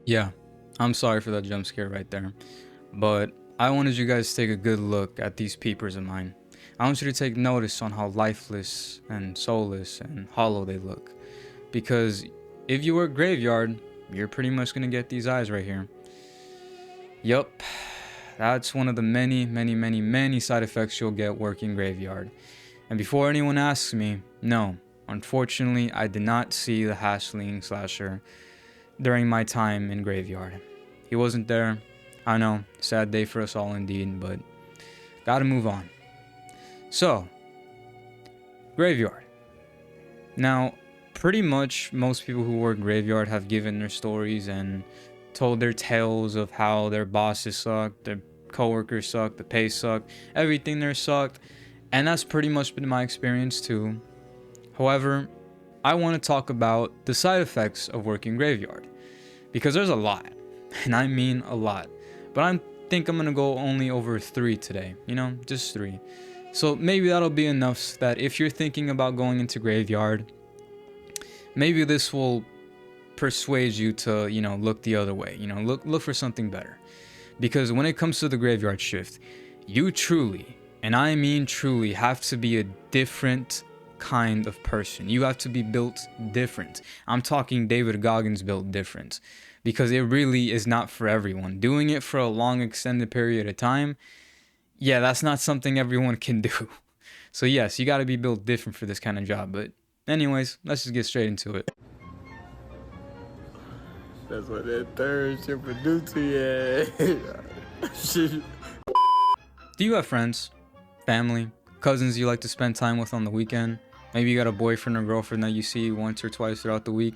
Yeah, I'm sorry for that jump scare right there, but I wanted you guys to take a good look at these peepers of mine. I want you to take notice on how lifeless and soulless and hollow they look. Because if you work graveyard, you're pretty much gonna get these eyes right here. Yup, that's one of the many, many, many, many side effects you'll get working graveyard. And before anyone asks me, no, unfortunately, I did not see the Hashling slasher during my time in graveyard. He wasn't there. I know, sad day for us all indeed, but gotta move on. So, graveyard. Now, pretty much most people who work graveyard have given their stories and told their tales of how their bosses sucked, their coworkers sucked, the pay sucked, everything there sucked, and that's pretty much been my experience too. However, I want to talk about the side effects of working graveyard because there's a lot, and I mean a lot. But I think I'm gonna go only over three today, just three. So maybe that'll be enough that if you're thinking about going into graveyard, maybe this will persuade you to, look the other way, look for something better. Because when it comes to the graveyard shift, you truly, and I mean truly, have to be a different kind of person. You have to be built different. I'm talking David Goggins built different. Because it really is not for everyone. Doing it for a long extended period of time, yeah, that's not something everyone can do. So yes, you gotta be built different for this kind of job. But anyways, let's just get straight into it. That's what that third shit would do to you. Shit. Do you have friends, family, cousins you like to spend time with on the weekend? Maybe you got a boyfriend or girlfriend that you see once or twice throughout the week?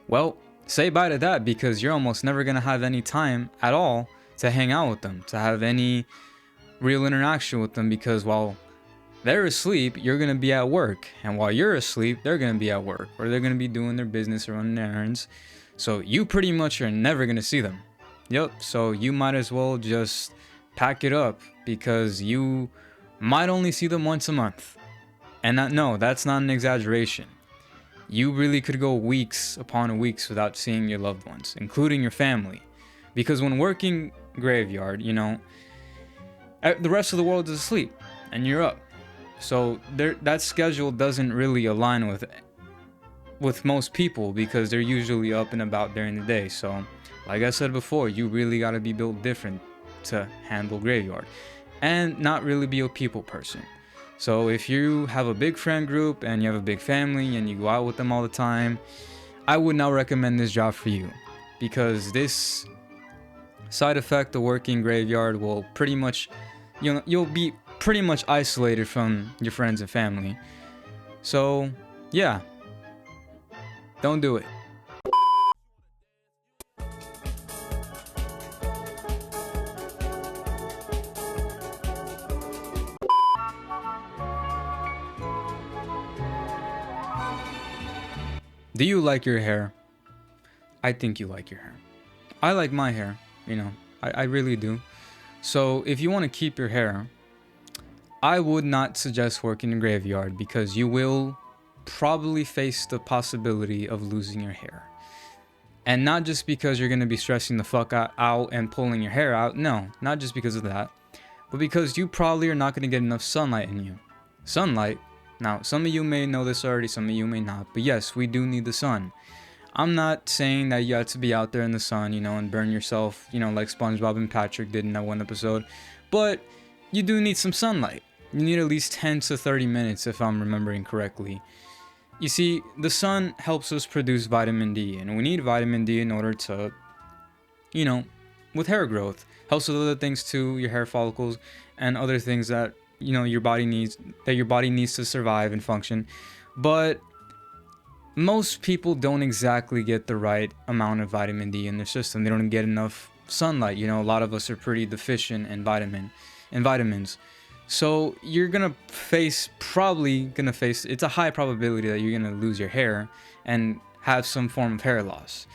Well, say bye to that because you're almost never gonna have any time at all to hang out with them, to have any real interaction with them because while they're asleep, you're gonna be at work. And while you're asleep, they're gonna be at work or they're gonna be doing their business or running their errands. So you pretty much are never gonna see them. Yep, so you might as well just pack it up because you might only see them once a month. And that's not an exaggeration. You really could go weeks upon weeks without seeing your loved ones, including your family. Because when working graveyard, the rest of the world is asleep and you're up. So that schedule doesn't really align with most people because they're usually up and about during the day. So like I said before, you really got to be built different to handle graveyard and not really be a people person. So if you have a big friend group and you have a big family and you go out with them all the time, I would not recommend this job for you because this side effect of working graveyard will pretty much, you'll be pretty much isolated from your friends and family. So yeah, don't do it. Do you like your hair? I think you like your hair. I like my hair, I really do. So if you want to keep your hair, I would not suggest working in a graveyard because you will probably face the possibility of losing your hair. And not just because you're going to be stressing the fuck out and pulling your hair out. No, not just because of that. But because you probably are not going to get enough sunlight in you. Sunlight. Now, some of you may know this already, some of you may not. But yes, we do need the sun. I'm not saying that you have to be out there in the sun, and burn yourself, like SpongeBob and Patrick did in that one episode. But you do need some sunlight. You need at least 10 to 30 minutes if I'm remembering correctly. You see, the sun helps us produce vitamin D, and we need vitamin D in order to, with hair growth. Helps with other things too, your hair follicles, and other things that, your body needs to survive and function. But most people don't exactly get the right amount of vitamin D in their system. They don't get enough sunlight. A lot of us are pretty deficient in vitamins. So you're probably gonna face, it's a high probability that you're gonna lose your hair and have some form of hair loss.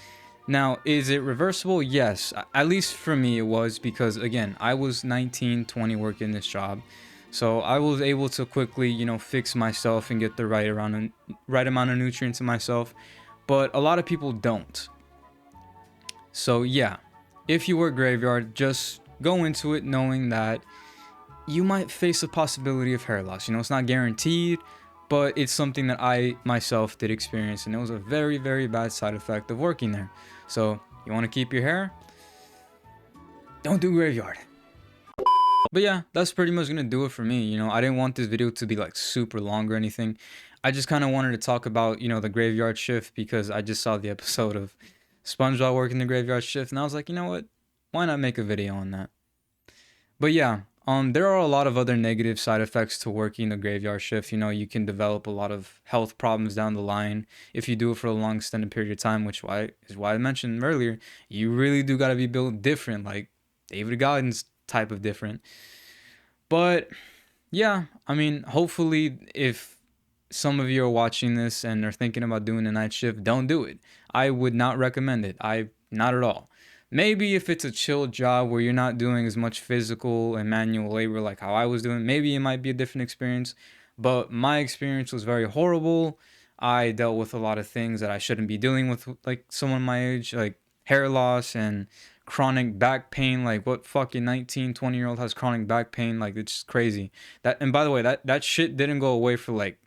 Now, is it reversible? Yes, at least for me it was, because again, I was 19, 20 working this job. So I was able to quickly, fix myself and get the right amount of nutrients in myself. But a lot of people don't. So yeah, if you work graveyard, just go into it knowing that you might face a possibility of hair loss. You know, it's not guaranteed, but it's something that I myself did experience, and it was a very, very bad side effect of working there. So you want to keep your hair, don't do graveyard. But yeah, that's pretty much gonna do it for me. You know, I didn't want this video to be like super long or anything. I just kind of wanted to talk about, you know, the graveyard shift because I just saw the episode of SpongeBob working the graveyard shift, and I was like, you know what? Why not make a video on that? But yeah, there are a lot of other negative side effects to working the graveyard shift. You know, you can develop a lot of health problems down the line if you do it for a long extended period of time, which is why I mentioned earlier. You really do gotta be built different, like David Goggins type of different. But yeah, I mean, hopefully, if some of you are watching this and are thinking about doing a night shift, don't do it. I would not recommend it. Not at all. Maybe if it's a chill job where you're not doing as much physical and manual labor like how I was doing, maybe it might be a different experience. But my experience was very horrible. I dealt with a lot of things that I shouldn't be dealing with, like someone my age, like hair loss and chronic back pain. Like, what fucking 19, 20-year-old has chronic back pain? Like, it's crazy. And by the way, that shit didn't go away for like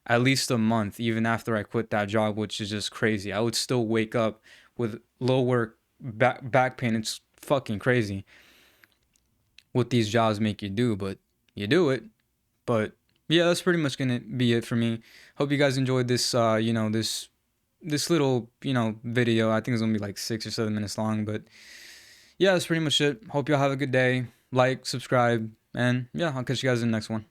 at least a month, even after I quit that job, which is just crazy. I would still wake up with lower back pain. It's fucking crazy what these jobs make you do, but you do it. But yeah, that's pretty much gonna be it for me. Hope you guys enjoyed this this little, video. I think it's gonna be like 6 or 7 minutes long, but yeah, that's pretty much it. Hope y'all have a good day. Like, subscribe, and yeah, I'll catch you guys in the next one.